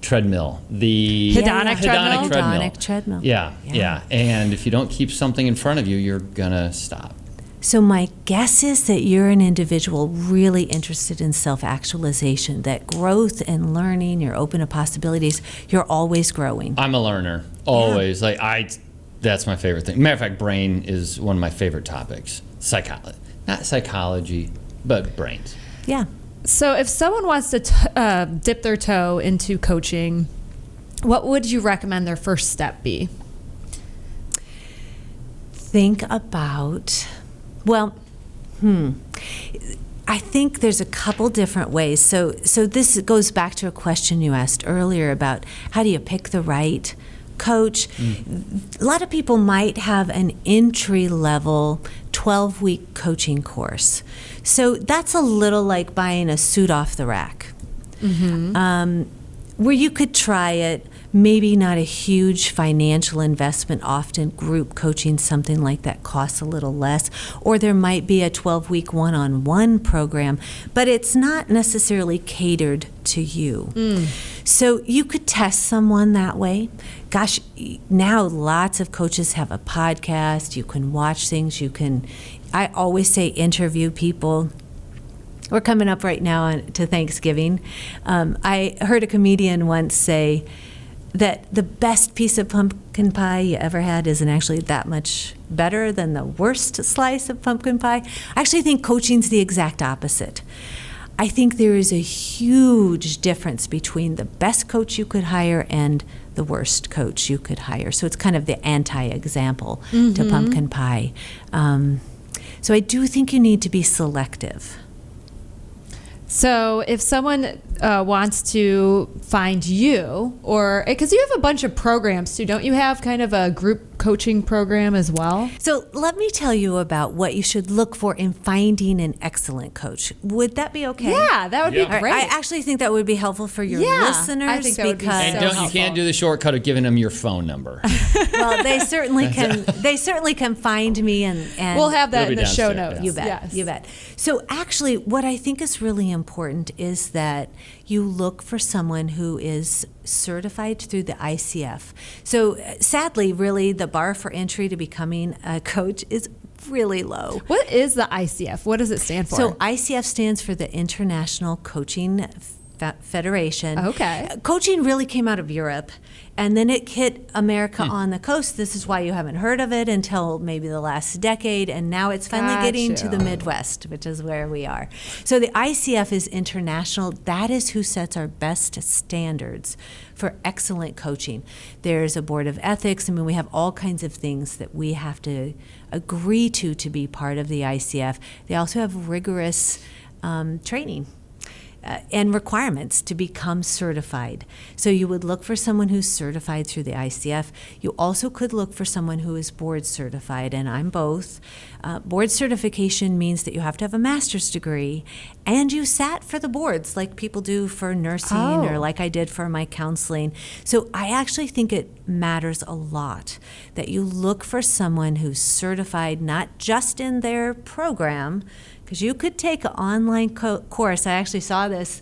Treadmill. The Hedonic treadmill? Hedonic treadmill. Yeah. And if you don't keep something in front of you, you're gonna stop. So my guess is that you're an individual really interested in self-actualization, that growth and learning, you're open to possibilities, you're always growing. I'm a learner, always. That's my favorite thing. Matter of fact, brain is one of my favorite topics. Not psychology, but brains. Yeah. So if someone wants to dip their toe into coaching, what would you recommend their first step be? Think about, I think there's a couple different ways. So this goes back to a question you asked earlier about how do you pick the right coach. A lot of people might have an entry-level 12-week coaching course. So that's a little like buying a suit off the rack, where you could try it, maybe not a huge financial investment. Often group coaching, something like that, costs a little less. Or there might be a 12-week one-on-one program, but it's not necessarily catered to you. So you could test someone that way. Gosh, now lots of coaches have a podcast. You can watch things. I always say interview people. We're coming up right now to Thanksgiving. I heard a comedian once say that the best piece of pumpkin pie you ever had isn't actually that much better than the worst slice of pumpkin pie. I actually think coaching's the exact opposite. I think there is a huge difference between the best coach you could hire and the worst coach you could hire. So it's kind of the anti-example to pumpkin pie. So I do think you need to be selective. So if someone wants to find you, or because you have a bunch of programs too, don't you have kind of a group coaching program as well? So let me tell you about what you should look for in finding an excellent coach. Would that be okay? Yeah, that would be All great. right, I actually think that would be helpful for your listeners. I think that would be And so you can't do the shortcut of giving them your phone number. Well, they certainly can. They certainly can find me, and we'll have that It'll in be the show downstairs, notes. You bet. Yes. You bet. So actually, what I think is really important is that you look for someone who is certified through the ICF. So sadly, really, the bar for entry to becoming a coach is really low. What is the ICF? What does it stand for? So ICF stands for the International Coaching Federation. Okay. Coaching really came out of Europe, and then it hit America on the coast. This is why you haven't heard of it until maybe the last decade, and now it's finally getting to the Midwest, which is where we are. So the ICF is international. That is who sets our best standards for excellent coaching. There's a board of ethics. I mean, we have all kinds of things that we have to agree to be part of the ICF. They also have rigorous training and requirements to become certified. So you would look for someone who's certified through the ICF. You also could look for someone who is board certified, and I'm both. Board certification means that you have to have a master's degree, and you sat for the boards like people do for nursing or like I did for my counseling. So I actually think it matters a lot that you look for someone who's certified not just in their program, because you could take an online course. I actually saw this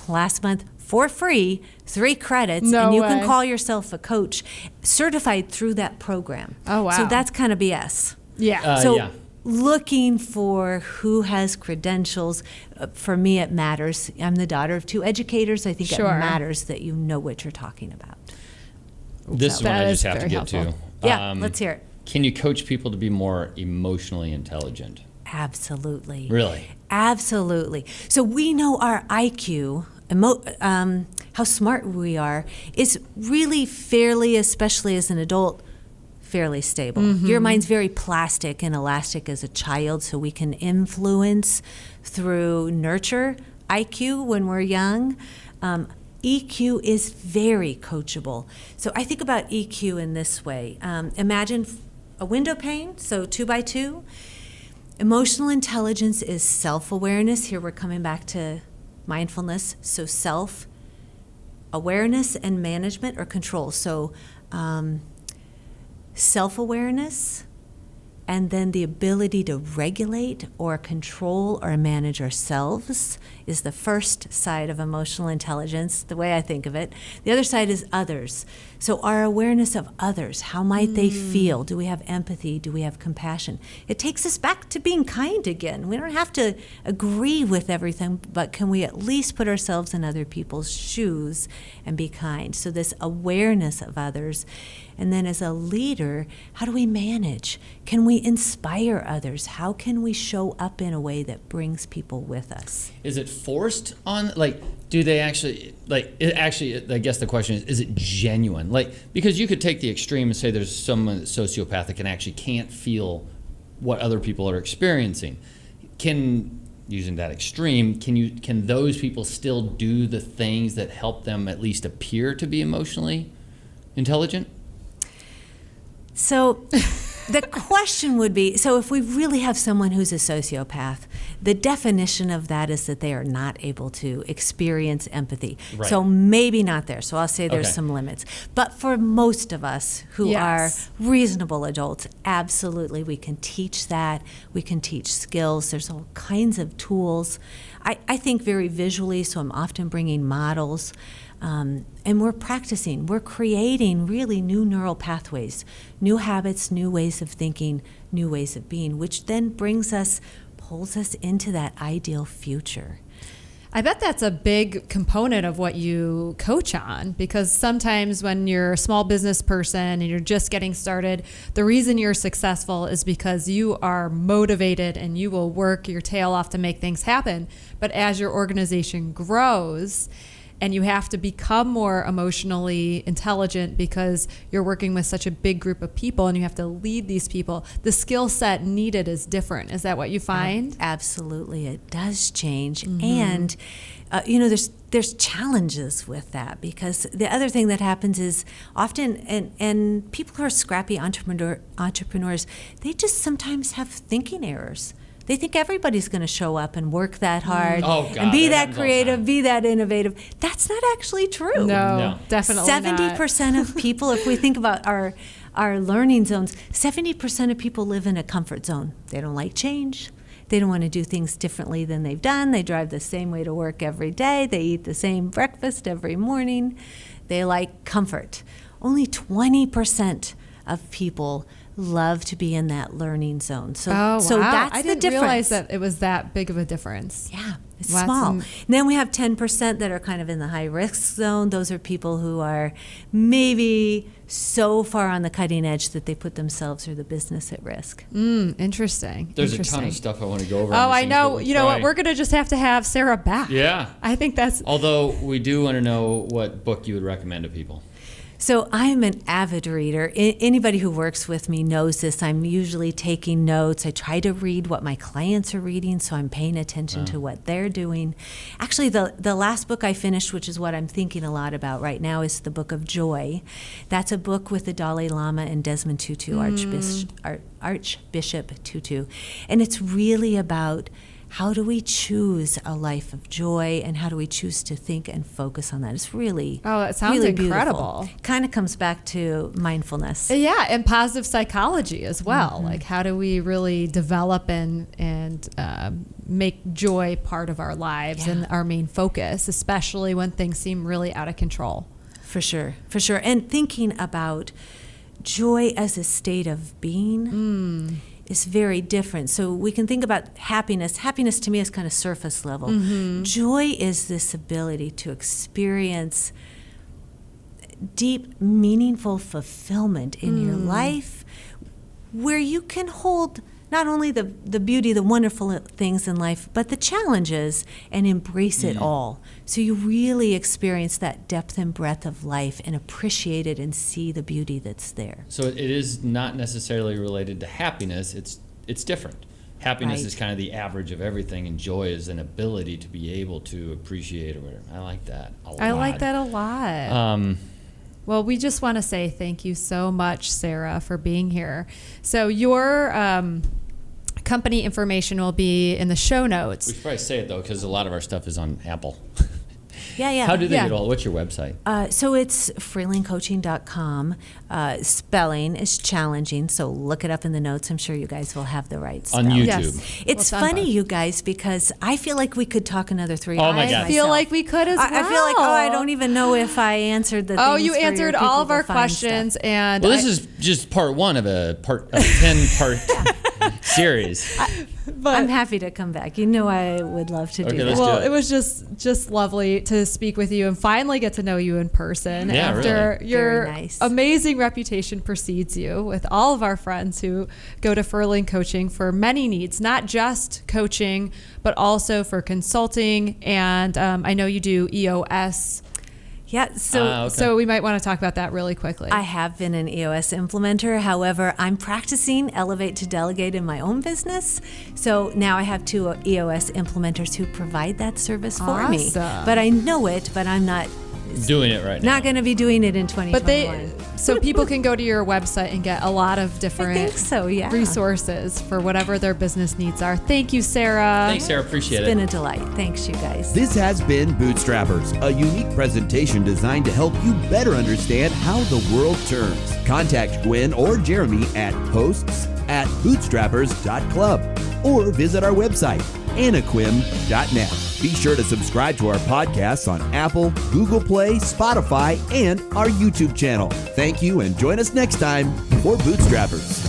last month for free, 3 credits, No and you way. can call yourself a coach certified through that program. Oh, wow. So that's kind of BS. Yeah. So yeah. looking for who has credentials, for me it matters. I'm the daughter of 2 educators. I think Sure. it matters that you know what you're talking about. This one That I is just have to very get helpful. to. Yeah, let's hear it. Can you coach people to be more emotionally intelligent? Absolutely. Really? Absolutely. So we know our IQ, how smart we are, is really fairly, especially as an adult, fairly stable. Your mind's very plastic and elastic as a child, so we can influence through nurture IQ when we're young. EQ is very coachable. So I think about EQ in this way. Imagine a window pane, so 2 by 2. Emotional intelligence is self-awareness. Here we're coming back to mindfulness. So self-awareness and management or control. So self-awareness, and then the ability to regulate or control or manage ourselves is the first side of emotional intelligence, the way I think of it. The other side is others. So our awareness of others, how might they feel? Do we have empathy? Do we have compassion? It takes us back to being kind again. We don't have to agree with everything, but can we at least put ourselves in other people's shoes and be kind? So this awareness of others. And then as a leader, how do we manage? Can we inspire others? How can we show up in a way that brings people with us? Is it forced on, like, do they actually, like, it actually, I guess the question is it genuine? Like, because you could take the extreme and say there's someone that's sociopathic and actually can't feel what other people are experiencing. Using that extreme, can those people still do the things that help them at least appear to be emotionally intelligent? So the question would be, so if we really have someone who's a sociopath, the definition of that is that they are not able to experience empathy. Right. So maybe not there. So I'll say there's Okay. some limits. But for most of us who Yes. are reasonable adults, absolutely we can teach that. We can teach skills. There's all kinds of tools. I think very visually, so I'm often bringing models. And we're practicing, we're creating really new neural pathways, new habits, new ways of thinking, new ways of being, which then pulls us into that ideal future. I bet that's a big component of what you coach on, because sometimes when you're a small business person and you're just getting started, the reason you're successful is because you are motivated and you will work your tail off to make things happen. But as your organization grows, and you have to become more emotionally intelligent because you're working with such a big group of people and you have to lead these people, the skill set needed is different. Is that what you find? Absolutely, it does change. And, there's challenges with that, because the other thing that happens is often, and people who are scrappy entrepreneurs, they just sometimes have thinking errors. They think everybody's going to show up and work that hard and be that creative, be that innovative. That's not actually true. No, definitely 70% of people, if we think about our learning zones, 70% of people live in a comfort zone. They don't like change. They don't want to do things differently than they've done. They drive the same way to work every day. They eat the same breakfast every morning. They like comfort. Only 20% of people love to be in that learning zone. So that's I didn't the difference. realize that it was that big of a difference. Yeah, it's Wow, small. And then we have 10% that are kind of in the high risk zone. Those are people who are maybe so far on the cutting edge that they put themselves or the business at risk. Interesting. There's a ton of stuff I want to go over. Oh, I know. You know what? We're going to just have to have Sarah back. Yeah. I think that's... Although we do want to know what book you would recommend to people. So I'm an avid reader. Anybody who works with me knows this. I'm usually taking notes. I try to read what my clients are reading, so I'm paying attention to what they're doing. Actually, the last book I finished, which is what I'm thinking a lot about right now, is the Book of Joy. That's a book with the Dalai Lama and Desmond Tutu, Archbishop Tutu. And it's really about how do we choose a life of joy, and how do we choose to think and focus on that? It's really, that sounds really incredible. Kind of comes back to mindfulness. Yeah, and positive psychology as well. Like, how do we really develop and make joy part of our lives and our main focus, especially when things seem really out of control? For sure. And thinking about joy as a state of being is very different. So we can think about happiness. Happiness to me is kind of surface level. Joy is this ability to experience deep, meaningful fulfillment in your life, where you can hold not only the beauty, the wonderful things in life, but the challenges, and embrace it all. So you really experience that depth and breadth of life and appreciate it and see the beauty that's there. So it is not necessarily related to happiness. It's different. Happiness is kind of the average of everything, and joy is an ability to be able to appreciate or whatever. I like that a lot. I like that a lot. Well, we just want to say thank you so much, Sarah, for being here. So your company information will be in the show notes. We should probably say it, though, because a lot of our stuff is on Apple. Yeah. How do they get all? What's your website? So it's fruehlingcoaching.com. Spelling is challenging, so look it up in the notes. I'm sure you guys will have the right spelling. On YouTube. Yes. It's funny, you guys, because I feel like we could talk another 3 hours. Oh, my God. I feel like we could as well. I feel like, I don't even know if I answered the things you for your answered people all of to our find questions. stuff. And Well, this is just part one of a 10-part series. but I'm happy to come back. You know I would love to do that. let's well, do it. it was just lovely to speak with you and finally get to know you in person Yeah, after really. your Very nice. amazing reputation precedes you with all of our friends who go to Fruehling Coaching for many needs, not just coaching, but also for consulting. And I know you do EOS. Yeah, so So we might want to talk about that really quickly. I have been an EOS implementer. However, I'm practicing Elevate to Delegate in my own business. So now I have 2 EOS implementers who provide that service for me. Awesome. But I know it, but I'm not Doing it right now. not going to be doing it in 2021. But so people can go to your website and get a lot of different I think so, yeah. resources for whatever their business needs are. Thank you, Sarah. Thanks, Sarah. Appreciate It's it. been a delight. Thanks, you guys. This has been Bootstrappers, a unique presentation designed to help you better understand how the world turns. Contact Gwen or Jeremy at hosts@bootstrappers.club or visit our website, anaquim.net. Be sure to subscribe to our podcasts on Apple, Google Play, Spotify, and our YouTube channel. Thank you, and join us next time for Bootstrappers.